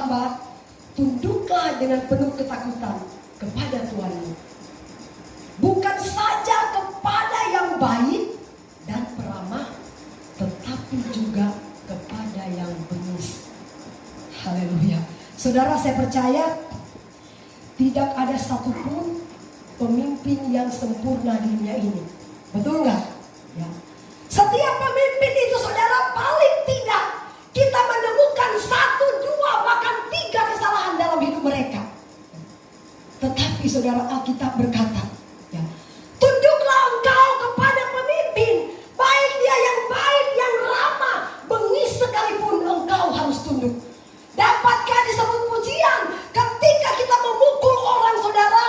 hamba, tunduklah dengan penuh ketakutan kepada Tuhanmu. Bukan saja kepada yang baik dan peramah, tetapi juga kepada yang bengis. Haleluya. Saudara, saya percaya tidak ada satupun pemimpin yang sempurna di dunia ini. Betul nggak? Ya. Setiap pemimpin itu, saudara, paling tidak kita menemukan 1, 2, bahkan 3 kesalahan dalam hidup mereka. Tetapi saudara, Alkitab berkata, ya, tunduklah engkau kepada pemimpin, baik dia yang baik, yang ramah, bengis sekalipun engkau harus tunduk. Dapatkah disebut pujian ketika kita memukul orang, saudara?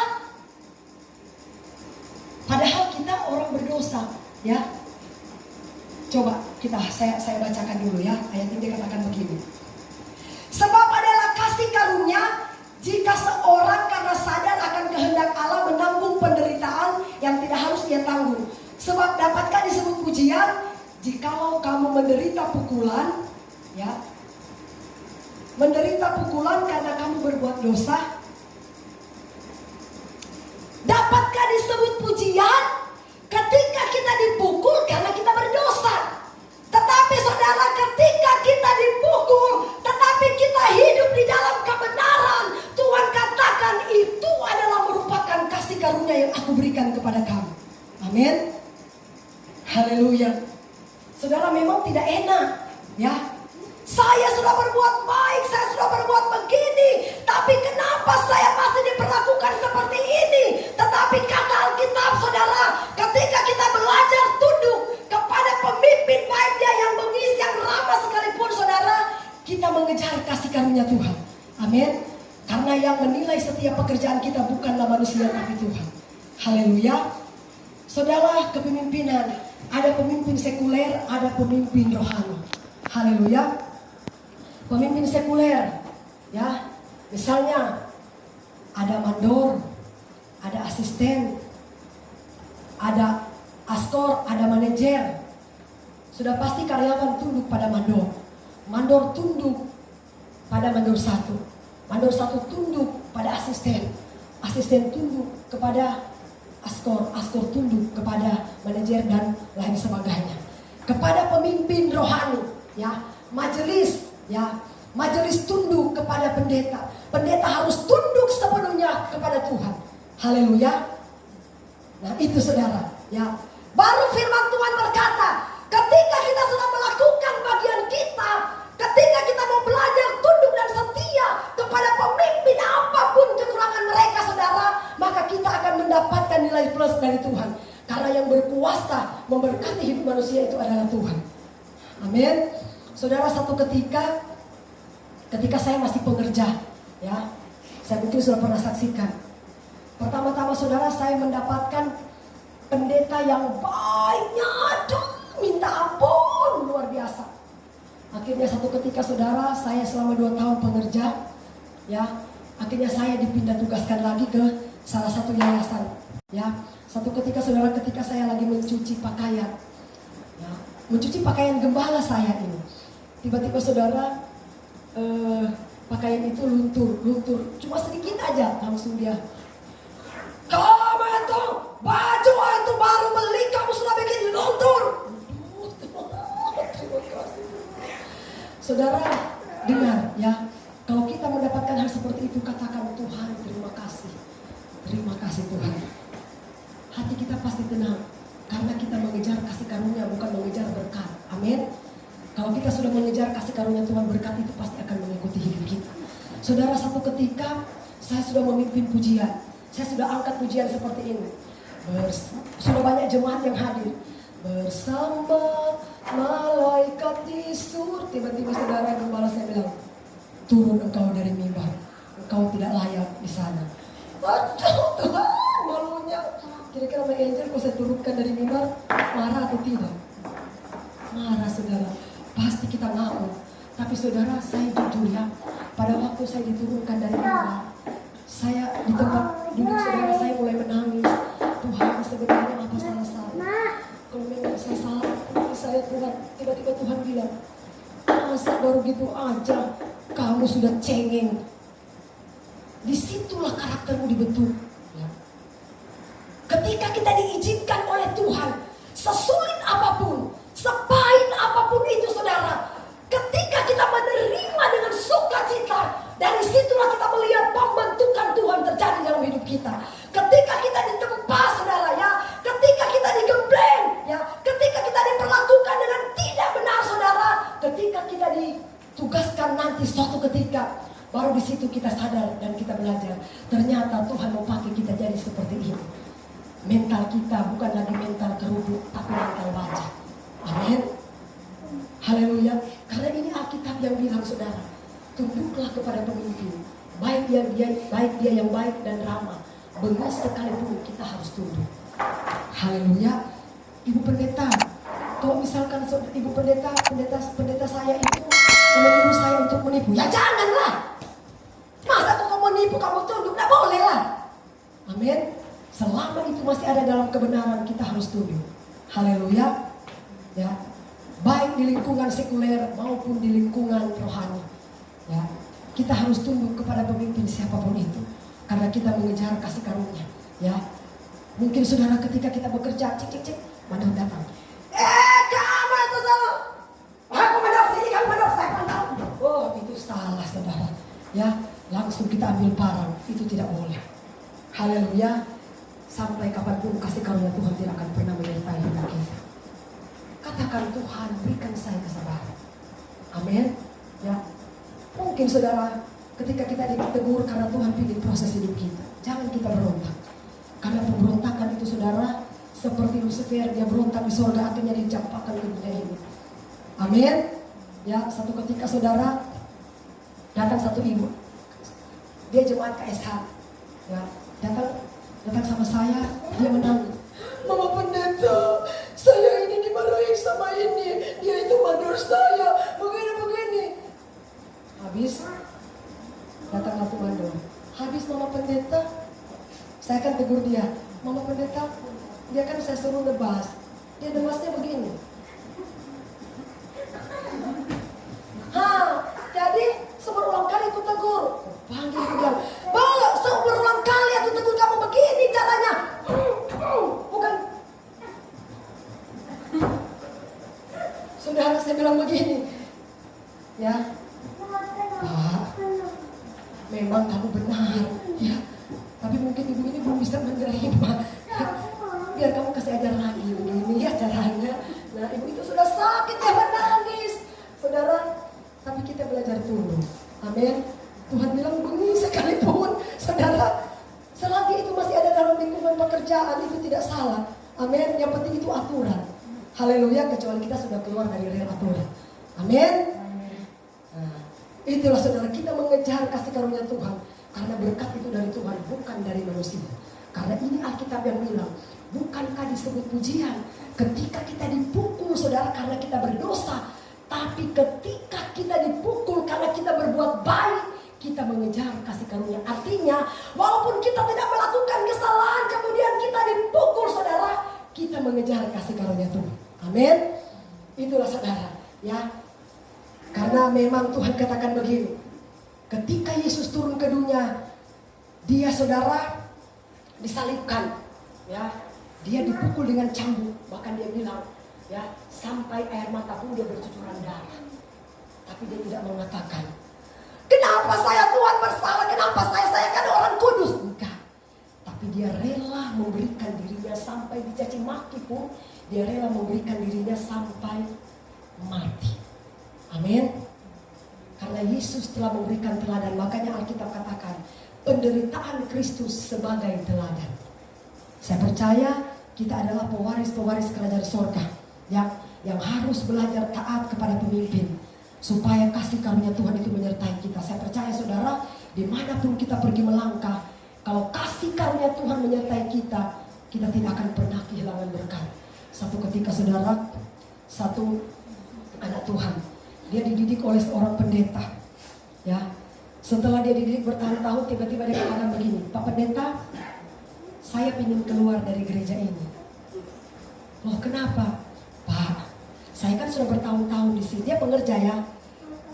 Padahal kita orang berdosa, ya. Coba saya bacakan dulu ya. Ayat ini dikatakan begini. Sebab adalah kasih karunia jika seorang karena sadar akan kehendak Allah menanggung penderitaan yang tidak harus ia tanggung. Sebab dapatkah disebut pujian jikalau kamu menderita pukulan, ya. Menderita pukulan karena kamu berbuat dosa. Dapatkah disebut pujian ketika kita dipukul karena kita berdosa? Tetapi saudara, ketika kita dipukul tetapi kita hidup di dalam kebenaran, Tuhan katakan itu adalah merupakan kasih karunia yang aku berikan kepada kamu. Amin. Haleluya. Saudara, memang tidak enak, ya. Saya sudah berbuat baik, saya sudah berbuat begini, tapi kenapa saya masih diperlakukan seperti ini? Tetapi kata Alkitab, saudara, ketika kita belajar tunduk kepada pemimpin, baik dia yang bengis, yang ramah sekalipun, saudara, kita mengejar kasih karunia Tuhan. Amin. Karena yang menilai setiap pekerjaan kita bukanlah manusia, tapi Tuhan. Haleluya. Saudara, kepemimpinan, ada pemimpin sekuler, ada pemimpin rohani. Haleluya. Pemimpin sekuler, ya, misalnya ada mandor, ada asisten, ada astor, ada manajer. Sudah pasti karyawan tunduk pada mandor. Mandor tunduk pada mandor 1. Mandor 1 tunduk pada asisten. Asisten tunduk kepada astor. Astor tunduk kepada manajer dan lain sebagainya. Kepada pemimpin rohani, ya, majelis, ya, majelis tunduk kepada pendeta. Pendeta harus tunduk sepenuhnya kepada Tuhan. Haleluya. Nah, itu saudara, ya. Baru firman Tuhan berkata, ketika kita sudah melakukan bagian kita, ketika kita mau belajar tunduk dan setia kepada pemimpin apapun kekurangan mereka, saudara, maka kita akan mendapatkan nilai plus dari Tuhan. Karena yang berkuasa memberkati hidup manusia itu adalah Tuhan. Amin. Saudara, satu ketika saya masih pengerja, ya, saya mungkin sudah pernah saksikan. Pertama-tama saudara, saya mendapatkan pendeta yang baiknya, aduh, minta ampun, luar biasa. Akhirnya satu ketika saudara, saya selama 2 tahun pengerja, ya, akhirnya saya dipindah tugaskan lagi ke salah satu yayasan, ya. Satu ketika saudara, ketika saya lagi mencuci pakaian, ya, mencuci pakaian gembala saya ini, tiba-tiba saudara, pakaian itu luntur, cuma sedikit aja, langsung dia, kamu itu baju itu baru beli, kamu sudah bikin luntur. Terima kasih. Saudara, dengar, ya, kalau kita mendapatkan hal seperti itu, katakan, Tuhan, terima kasih Tuhan. Hati kita pasti tenang, karena kita mengejar kasih karunia, bukan mengejar berkat. Amin. Kalau kita sudah mengejar kasih karunia Tuhan, berkat itu pasti akan mengikuti hidup kita. Saudara, satu ketika saya sudah memimpin pujian, saya sudah angkat pujian seperti ini. Sudah banyak jemaat yang hadir. Bersama malaikat di surga. Tiba-tiba saudara, gembala saya bilang, turun engkau dari mimbar, engkau tidak layak di sana. Waduh, Tuhan, malunya. Kira-kira My Angel kalau saya turunkan dari mimbar, marah atau tidak? Marah saudara, pasti kita ngamuk. Tapi saudara, saya jujur ya, pada waktu saya diturunkan dari mimbar, saya di tempat duduk saudara, saya mulai menangis. Tuhan, sebenarnya apa saya salah? Kalau memang saya salah, saya Tuhan, tiba-tiba Tuhan bilang, masa baru gitu aja, kamu sudah cengeng, disitulah karaktermu dibentuk. Ya. Ketika kita diizinkan oleh Tuhan, sesulit apapun, sepahit apapun itu saudara, ketika kita menerima dengan sukacita, dari situlah kita melihat pembentukan Tuhan terjadi dalam hidup kita. Ketika kita ditempa saudara ya, ketika kita digembleng ya, ketika kita diperlakukan dengan tidak benar saudara, ketika kita ditugaskan nanti suatu ketika, baru di situ kita sadar dan kita belajar, ternyata Tuhan mau pakai kita jadi seperti ini. Mental kita bukan lagi mental kerudung, tapi mental baja. Amin. Haleluya. Karena ini Alkitab yang bilang saudara, tunduklah kepada pemimpin, baik dia yang baik dan ramah, bengis sekalipun kita harus tunduk. Haleluya. Ibu pendeta, kalau misalkan ibu pendeta saya itu menyuruh saya untuk menipu, ya janganlah. Masa kok kamu menipu kamu tunduk? Tidak boleh lah. Amin. Selama itu masih ada dalam kebenaran, kita harus tunduk. Haleluya. Ya. Baik di lingkungan sekuler maupun di lingkungan rohani. Ya. Kita harus tunduk kepada pemimpin siapapun itu, karena kita mengejar kasih karunia. Ya. Mungkin saudara ketika kita bekerja, cek, mandor datang. Kamu itu salah. Aku mandor sini, kamu mandor saya mandor. Oh, itu salah saudara. Ya, langsung kita ambil parang. Itu tidak boleh. Haleluya. Sampai kapanpun kasih karunia Tuhan tidak akan pernah menyertai hidup kita. Katakan, Tuhan berikan saya kesabaran. Amin. Ya. Mungkin saudara ketika kita ditegur karena Tuhan pilih proses hidup kita, jangan kita berontak. Karena pemberontakan itu saudara seperti Lucifer, dia berontak di sorga, akhirnya dicampakkan ke dunia ini. Amin. Ya, satu ketika saudara datang satu ibu, dia jemaat KSH. Ya, datang sama saya, dia menangis. Mama pendeta, saya ini dimarahin sama ini, dia itu mandor saya, begini. Habis datang satu mandor. Habis mama pendeta, saya kan tegur dia, mama pendeta, dia kan saya suruh nebas, dia nebasnya begini. Jadi seberulang kali aku tegur, panggil aku bilang, Bala, seberulang kali aku tegur kamu begini caranya. Bukan. Saudara, saya bilang begini, ya, Pak, memang kamu benar, ya. Tapi mungkin ibu ini belum bisa menerima. Biar kamu kasih ajar lagi begini ya caranya. Nah, ibu itu sudah sakit, dia menangis, saudara. Tapi kita belajar tunduk. Amin. Tuhan bilang begini sekalipun, saudara, selagi itu masih ada dalam lingkungan pekerjaan itu tidak salah. Amin. Yang penting itu aturan. Haleluya. Kecuali kita sudah keluar dari rel aturan. Amin. Nah, itulah saudara, kita mengejar kasih karunia Tuhan. Karena berkat itu dari Tuhan, bukan dari manusia. Karena ini Alkitab yang bilang, bukankah disebut pujian ketika kita dipukul saudara karena kita berdosa, tapi ketika kita dipukul karena kita berbuat baik, kita mengejar kasih karunia. Artinya, walaupun kita tidak melakukan kesalahan, kemudian kita dipukul saudara, kita mengejar kasih karunia Tuhan. Amin. Itulah saudara, ya. Karena memang Tuhan katakan begini, ketika Yesus turun ke dunia, dia saudara disalibkan, ya, dia dipukul dengan cambuk, bahkan dia bilang, ya, sampai air mata pun dia bercucuran darah. Tapi dia tidak mengatakan, kenapa saya Tuhan bersalah, kenapa saya kan orang kudus. Enggak. Tapi dia rela memberikan dirinya sampai dicaci maki pun, dia rela memberikan dirinya sampai mati. Amin. Karena Yesus telah memberikan teladan, makanya Alkitab katakan penderitaan Kristus sebagai teladan. Saya percaya kita adalah pewaris-pewaris kerajaan sorga yang harus belajar taat kepada pemimpin supaya kasih karunia Tuhan itu menyertai kita. Saya percaya saudara, dimanapun kita pergi melangkah, kalau kasih karunia Tuhan menyertai kita, kita tidak akan pernah kehilangan berkat. Satu ketika saudara, satu anak Tuhan, dia dididik oleh seorang pendeta, ya. Setelah dia dididik bertahun-tahun, tiba-tiba dia katakan begini, Pak Pendeta, saya ingin keluar dari gereja ini. Loh kenapa? Pak, saya kan sudah bertahun-tahun di sini. Dia pengerja ya.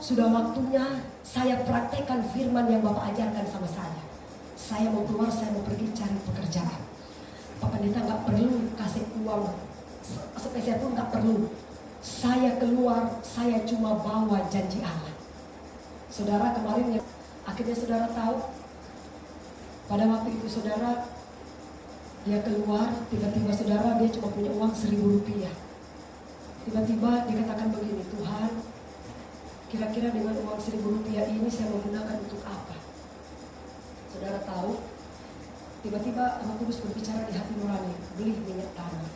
sudah waktunya saya praktekkan firman yang Bapak ajarkan sama saya. Saya mau keluar, saya mau pergi cari pekerjaan. Pak Pendeta nggak perlu kasih uang spesial pun nggak perlu. Saya keluar, saya cuma bawa janji Allah. Saudara, kemarin ya, akhirnya saudara tahu, pada waktu itu saudara, dia keluar, tiba-tiba saudara dia cuma punya uang 1.000 rupiah. Tiba-tiba dikatakan begini, Tuhan, kira-kira dengan uang 1.000 rupiah ini saya mau gunakan untuk apa? Saudara tahu, tiba-tiba Roh Kudus berbicara di hati nurani, beli minyak tanah.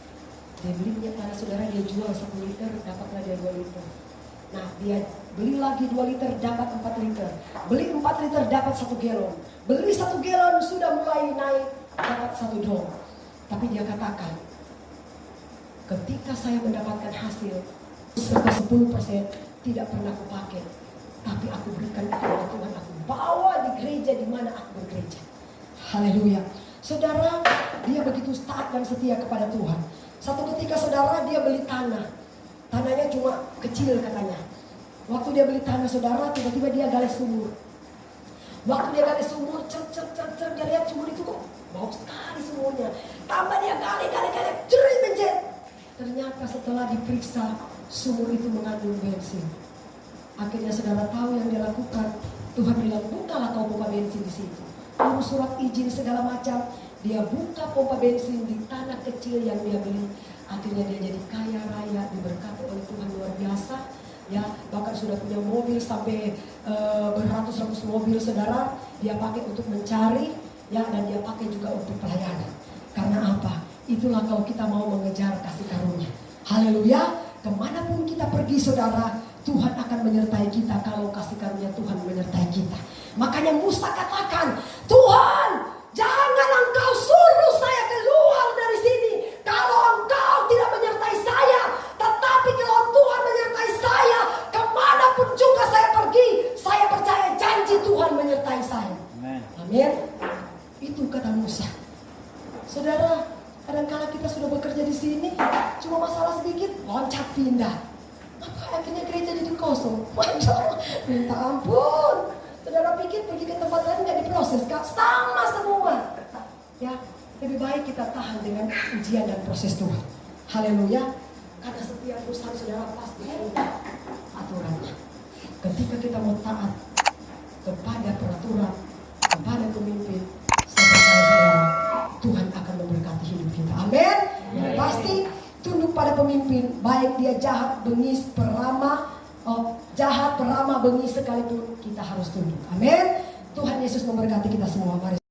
Dia beli minyak tanah saudara, dia jual 1 liter, dapatlah dia 2 liter. Nah, dia beli lagi 2 liter, dapat 4 liter. Beli 4 liter, dapat 1 galon. Beli 1 galon, sudah mulai naik, dapat 1 dom. Tapi dia katakan, ketika saya mendapatkan hasil, serta 10% tidak pernah aku pakai. Tapi aku berikan kepada Tuhan, aku bawa di gereja di mana aku bergereja. Haleluya. Saudara, dia begitu taat dan setia kepada Tuhan. Satu ketika saudara dia beli tanah. Tanahnya cuma kecil katanya. Waktu dia beli tanah saudara, tiba-tiba dia gali sumur. Waktu dia gali sumur, dia lihat sumur itu kok bau sekali sumurnya. Tambah dia gali, cerit mencet. Ternyata setelah diperiksa, sumur itu mengandung bensin. Akhirnya saudara tahu yang dia lakukan. Tuhan bilang, bukalah kau pompa bensin di situ. Urus surat izin segala macam. Dia buka pompa bensin di tanah kecil yang dia beli. Akhirnya dia jadi kaya raya, diberkati oleh Tuhan luar biasa. Ya, bahkan sudah punya mobil sampai beratus-ratus mobil saudara. Dia pakai untuk mencari, ya, dan dia pakai juga untuk pelayanan. Karena apa? Itulah kalau kita mau mengejar kasih karunia. Haleluya. Kemanapun kita pergi saudara, Tuhan akan menyertai kita kalau kasih karunia Tuhan menyertai kita. Makanya Musa katakan, Tuhan, jangan engkau suruh saya keluar dari sini kalau engkau tidak menyertai saya. Tetapi kalau Tuhan menyertai saya, kemanapun juga saya pergi, saya percaya janji Tuhan menyertai saya. Amin. Itu kata Musa. Saudara, kadang-kala kita sudah bekerja di sini, cuma masalah sedikit, loncat pindah. Maka akhirnya gereja jadi kosong. Waduh, minta ampun. Saudara pikir pergi ke tempat lain nggak diproses, Kak? Sama semua. Ya, lebih baik kita tahan dengan ujian dan proses Tuhan. Haleluya. Karena setiap urusan saudara pasti ada aturannya. Ketika kita mau taat kepada peraturan, kepada pemimpin, saya percaya saudara, Tuhan akan memberkati hidup kita. Amin. Yang pasti tunduk pada pemimpin, baik dia jahat, bengis, peramah, jahat, peramah, bengis sekalipun kita harus tunduk. Amin. Tuhan Yesus memberkati kita semua. Mari.